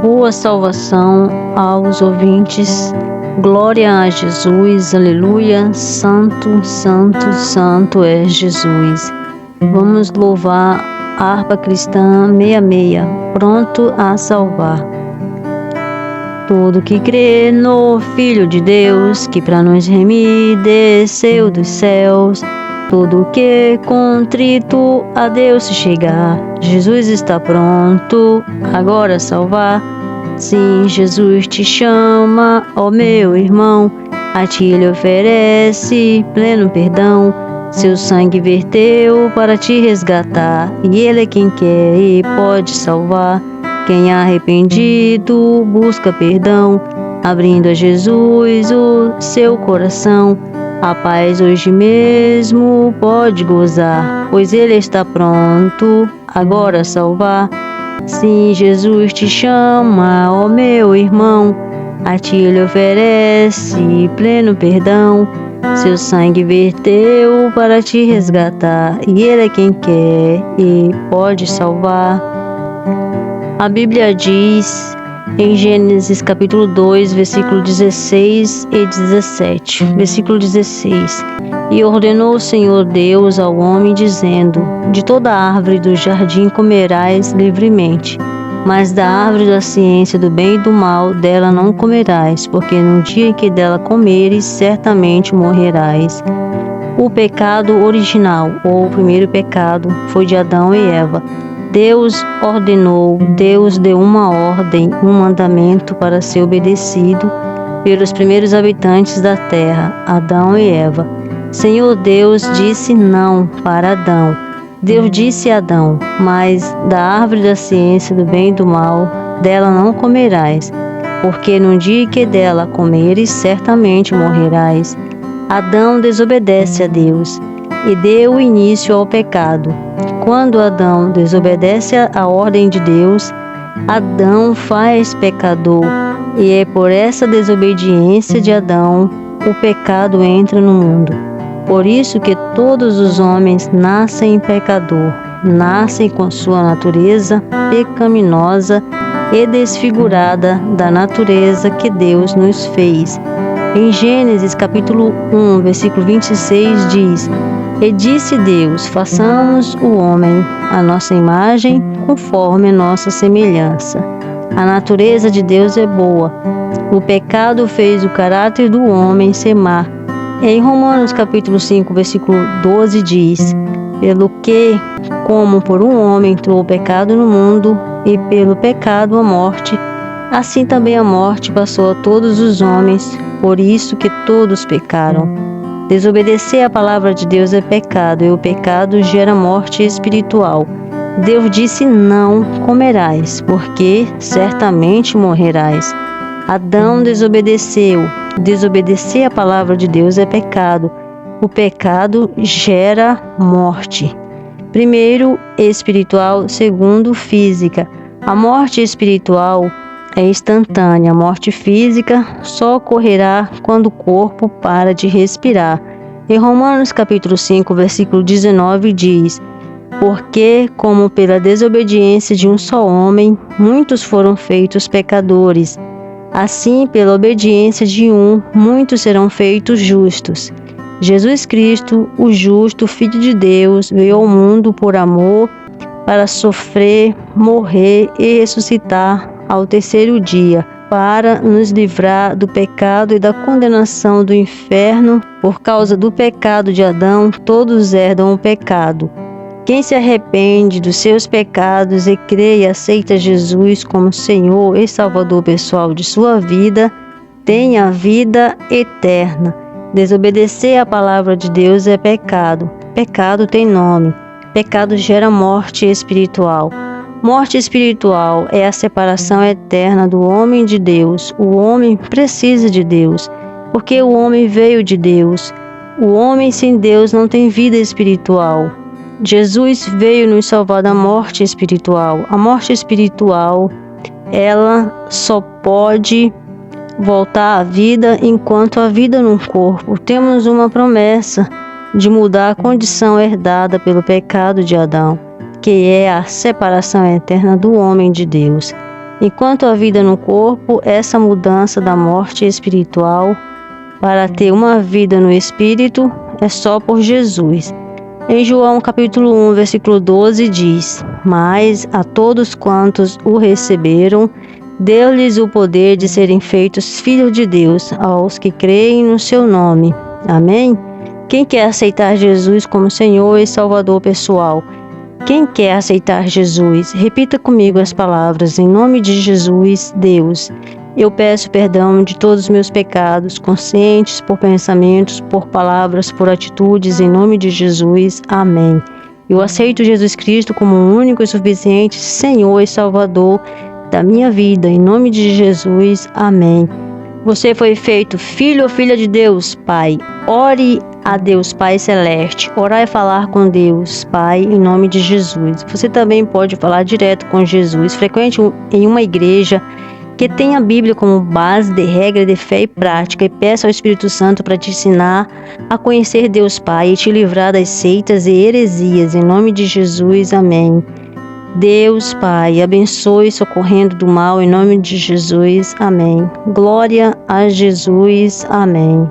Boa salvação aos ouvintes. Glória a Jesus, aleluia. Santo, santo, santo é Jesus. Vamos louvar a harpa cristã 66, pronto a salvar. Todo que crê no Filho de Deus, que para nos remir desceu dos céus, todo que contrito a Deus se chegar, Jesus está pronto agora a salvar. Sim, Jesus te chama, ó meu irmão, a ti ele oferece pleno perdão. Seu sangue verteu para te resgatar, e ele é quem quer e pode salvar. Quem é arrependido busca perdão, abrindo a Jesus o seu coração. A paz hoje mesmo pode gozar, pois ele está pronto agora a salvar. Sim, Jesus te chama, ó meu irmão, a ti ele oferece pleno perdão. Seu sangue verteu para te resgatar, e ele é quem quer e pode salvar. A Bíblia diz em Gênesis capítulo 2, versículo 16 e 17. Versículo 16. E ordenou o Senhor Deus ao homem, dizendo: de toda árvore do jardim comerás livremente, mas da árvore da ciência do bem e do mal, dela não comerás, porque no dia em que dela comeres, certamente morrerás. O pecado original, ou o primeiro pecado, foi de Adão e Eva. Deus ordenou, Deus deu uma ordem, um mandamento para ser obedecido pelos primeiros habitantes da terra, Adão e Eva. Senhor Deus disse não para Adão. Deus disse a Adão: mas da árvore da ciência do bem e do mal, dela não comerás, porque no dia que dela comeres, certamente morrerás. Adão desobedece a Deus e deu início ao pecado. Quando Adão desobedece à ordem de Deus, Adão faz pecador, e é por essa desobediência de Adão o pecado entra no mundo. Por isso que todos os homens nascem pecador, nascem com sua natureza pecaminosa e desfigurada da natureza que Deus nos fez. Em Gênesis capítulo 1, versículo 26 diz: e disse Deus: façamos o homem à nossa imagem, conforme a nossa semelhança. A natureza de Deus é boa. O pecado fez o caráter do homem ser má. Em Romanos capítulo 5, versículo 12 diz: pelo que, como por um homem entrou o pecado no mundo, e pelo pecado a morte, assim também a morte passou a todos os homens, por isso que todos pecaram. Desobedecer a palavra de Deus é pecado, e o pecado gera morte espiritual. Deus disse: não comerás, porque certamente morrerás. Adão desobedeceu. Desobedecer a palavra de Deus é pecado. O pecado gera morte. Primeiro, espiritual. Segundo, física. A morte espiritual é instantânea. A morte física só ocorrerá quando o corpo para de respirar. Em Romanos capítulo 5, versículo 19 diz: porque, como pela desobediência de um só homem, muitos foram feitos pecadores, assim pela obediência de um, muitos serão feitos justos. Jesus Cristo, o justo Filho de Deus, veio ao mundo por amor, para sofrer, morrer e ressuscitar ao terceiro dia, para nos livrar do pecado e da condenação do inferno. Por causa do pecado de Adão, todos herdam o pecado. Quem se arrepende dos seus pecados e crê e aceita Jesus como Senhor e Salvador pessoal de sua vida, tem a vida eterna. Desobedecer a palavra de Deus é pecado. Pecado tem nome. Pecado gera morte espiritual. Morte espiritual é a separação eterna do homem de Deus. O homem precisa de Deus, porque o homem veio de Deus. O homem sem Deus não tem vida espiritual. Jesus veio nos salvar da morte espiritual. A morte espiritual, ela só pode voltar à vida enquanto há vida no corpo. Temos uma promessa de mudar a condição herdada pelo pecado de Adão, que é a separação eterna do homem de Deus. Enquanto a vida no corpo, essa mudança da morte espiritual para ter uma vida no espírito é só por Jesus. Em João capítulo 1, versículo 12 diz: Mas a todos quantos o receberam, deu-lhes o poder de serem feitos filhos de Deus, aos que creem no seu nome. Amém? Quem quer aceitar Jesus como Senhor e Salvador pessoal? Quem quer aceitar Jesus? Repita comigo as palavras: em nome de Jesus, Deus, eu peço perdão de todos os meus pecados, conscientes, por pensamentos, por palavras, por atitudes, em nome de Jesus. Amém. Eu aceito Jesus Cristo como o único e suficiente Senhor e Salvador da minha vida, em nome de Jesus. Amém. Você foi feito filho ou filha de Deus, Pai. Ore a Deus Pai Celeste. Orar é falar com Deus Pai em nome de Jesus. Você também pode falar direto com Jesus. Frequente em uma igreja que tenha a Bíblia como base de regra de fé e prática, e peça ao Espírito Santo para te ensinar a conhecer Deus Pai e te livrar das seitas e heresias. Em nome de Jesus. Amém. Deus Pai, abençoe socorrendo do mal em nome de Jesus. Amém. Glória a Jesus. Amém.